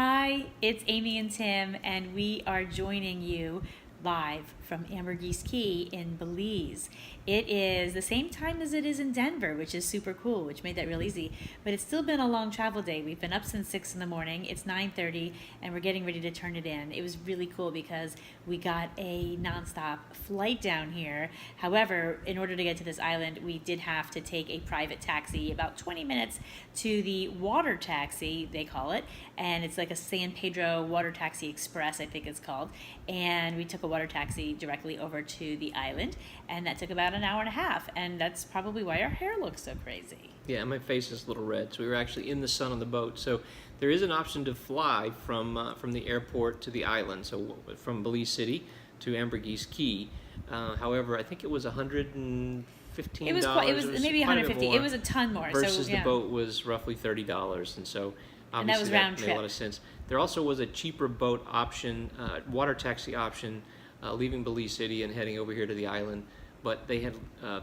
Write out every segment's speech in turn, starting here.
Hi, it's Amy and Tim, and we are joining you live from Ambergris Caye in Belize. It is the same time as it is in Denver, which is super cool, which made that real easy. But it's still been a long travel day. We've been up since 6 in the morning. It's 9:30, and we're getting ready to turn it in. It was really cool because we got a nonstop flight down here. However, in order to get to this island, we did have to take a private taxi about 20 minutes to the water taxi, they call it, and it's like a San Pedro Water Taxi Express, I think it's called. And we took a water taxi directly over to the island, and that took about an hour and a half, and that's probably why our hair looks so crazy. Yeah, my face is a little red, so we were actually in the sun on the boat. So there is an option to fly from the airport to the island, so from Belize City to Ambergris Caye. However, I think it was $115. It was maybe 150. It was a ton more. Versus so, yeah. the boat was roughly $30, and so obviously and that was round made trip. a lot of sense. There also was a cheaper boat option, water taxi option, leaving Belize City and heading over here to the island, but they had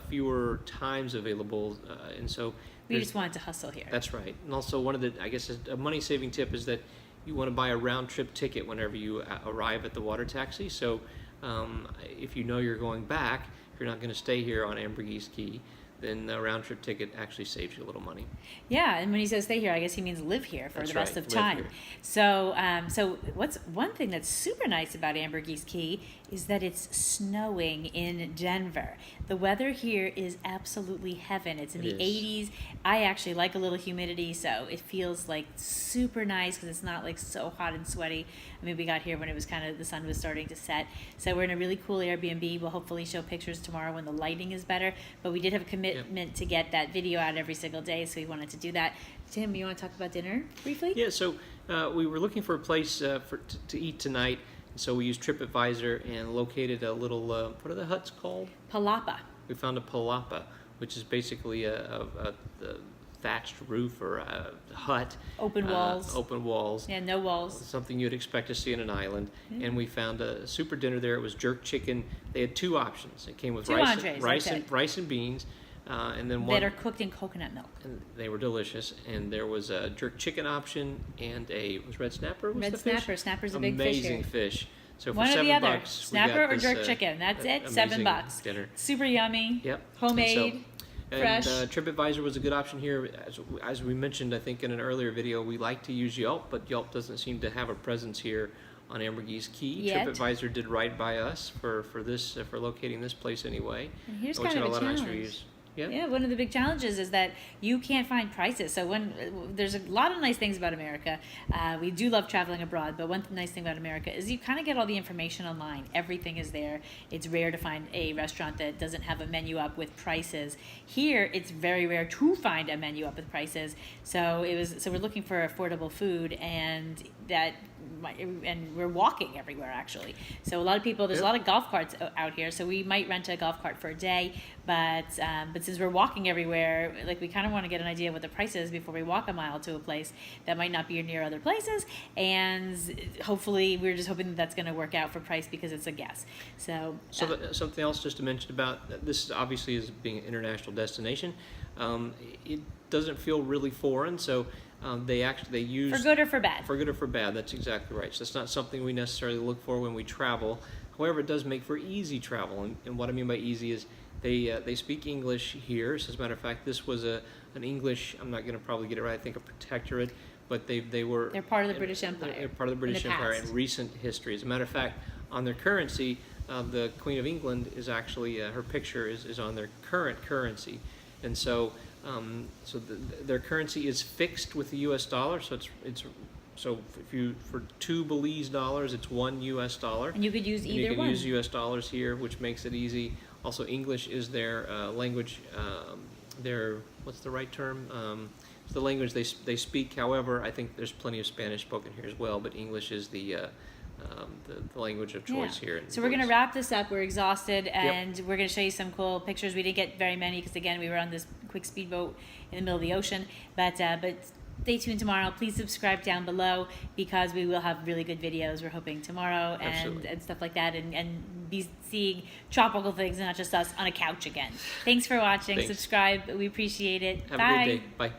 fewer times available, and so we just wanted to hustle here. That's right. And also one of the, I guess, a money-saving tip is that you want to buy a round-trip ticket whenever you arrive at the water taxi. So if you know you're going back, if you're not going to stay here on Ambergris Caye, then a round-trip ticket actually saves you a little money. Yeah, and when he says stay here, I guess he means live here for the rest of time. So, what's one thing that's super nice about Ambergris Caye is that it's snowing in Denver. The weather here is absolutely heaven. It's in the 80s. I actually like a little humidity, so it feels like super nice because it's not like so hot and sweaty. I mean, we got here when it was kind of, the sun was starting to set. So we're in a really cool Airbnb. We'll hopefully show pictures tomorrow when the lighting is better, but we did have a commitment to get that video out every single day, so we wanted to do that. Tim, you want to talk about dinner briefly? Yeah, so we were looking for a place to eat tonight, so we used TripAdvisor and located a little, what are the huts called? Palapa. We found a palapa, which is basically a thatched roof or a hut. Open walls. Open walls. Yeah, no walls. Something you'd expect to see in an island. And we found a super dinner there. It was jerk chicken. They had two options. It came with rice and beans. And then one that are cooked in coconut milk. And they were delicious. And there was a jerk chicken option and was red snapper. Red snapper. Snapper's a big fish here. Amazing fish. So for one or the other, $7, snapper or jerk chicken. That's it. $7. Dinner. Super yummy. Yep. Homemade. Fresh. And TripAdvisor was a good option here. As we mentioned, I think in an earlier video, we like to use Yelp, but Yelp doesn't seem to have a presence here on Ambergris Caye. Yet. TripAdvisor did right by us for locating this place anyway. And here's kind of a challenge. Nice reviews. Yep. Yeah, one of the big challenges is that you can't find prices. So there's a lot of nice things about America. We do love traveling abroad, but one nice thing about America is you kind of get all the information online. Everything is there. It's rare to find a restaurant that doesn't have a menu up with prices. Here, it's very rare to find a menu up with prices. So we're looking for affordable food, and we're walking everywhere actually. So there's a lot of golf carts out here. So we might rent a golf cart for a day, but since we're walking everywhere, like, we kind of want to get an idea of what the price is before we walk a mile to a place that might not be near other places. And hopefully, we're just hoping that's going to work out for price because it's a guess. So something else just to mention about this, obviously, is being an international destination. It doesn't feel really foreign. So they use, for good or for bad. For good or for bad, that's exactly right. So it's not something we necessarily look for when we travel. However, it does make for easy travel, and what I mean by easy is they speak English here. So as a matter of fact, this was an English, I'm not going to probably get it right, I think a protectorate, but they're part of the British Empire. They're part of the British Empire in recent history. As a matter of fact, on their currency, the Queen of England is actually, her picture is on their current currency, and so their currency is fixed with the U.S. dollar. So so for $2 Belize, it's $1 U.S. dollar. And you could use either one. You can use U.S. dollars here, which makes it easy. Also, English is their language. What's the right term? It's the language they speak. However, I think there's plenty of Spanish spoken here as well, but English is the language of choice here. So we're going to wrap this up. We're exhausted, and we're going to show you some cool pictures. We didn't get very many because, again, we were on this quick speedboat in the middle of the ocean. But stay tuned tomorrow. Please subscribe down below because we will have really good videos. We're hoping tomorrow and stuff like that, and be seeing tropical things and not just us on a couch again. Thanks for watching. Subscribe. We appreciate it. Have Bye. a great day. Bye.